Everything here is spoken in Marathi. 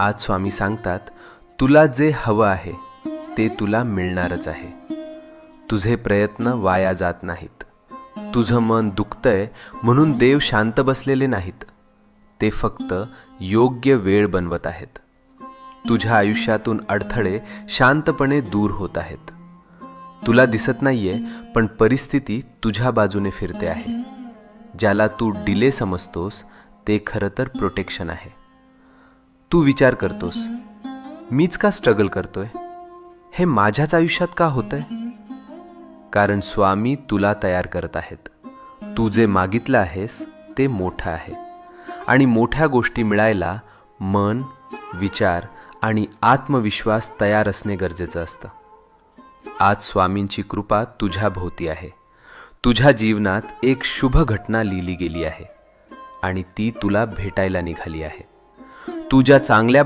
आज स्वामी सांगतात, तुला जे हवं आहे ते तुला मिळणारच आहे. तुझे प्रयत्न वाया जात नाहीत. तुझं मन दुखतंय म्हणून देव शांत बसलेले नाहीत. ते फक्त योग्य वेळ बनवत आहेत. तुझ्या आयुष्यातून अडथळे शांतपणे दूर होत आहेत. तुला दिसत नाहीये, पण परिस्थिती तुझ्या बाजूने फिरते आहे. ज्याला तू डिले समजतोस ते खरं तर प्रोटेक्शन आहे. तू विचार करतोस, मीच का स्ट्रगल करतोय, हे माझ्याच आयुष्यात का होतंय? कारण स्वामी तुला तयार करत आहेत. तू जे मागितलं आहेस ते मोठं आहे, आणि मोठ्या गोष्टी मिळायला मन, विचार आणि आत्मविश्वास तयार असणे गरजेचं असतं. आज स्वामींची कृपा तुझ्या भोवती आहे. तुझ्या जीवनात एक शुभ घटना लिहिली गेली आहे आणि ती तुला भेटायला निघाली आहे. तुझ्या चांगल्या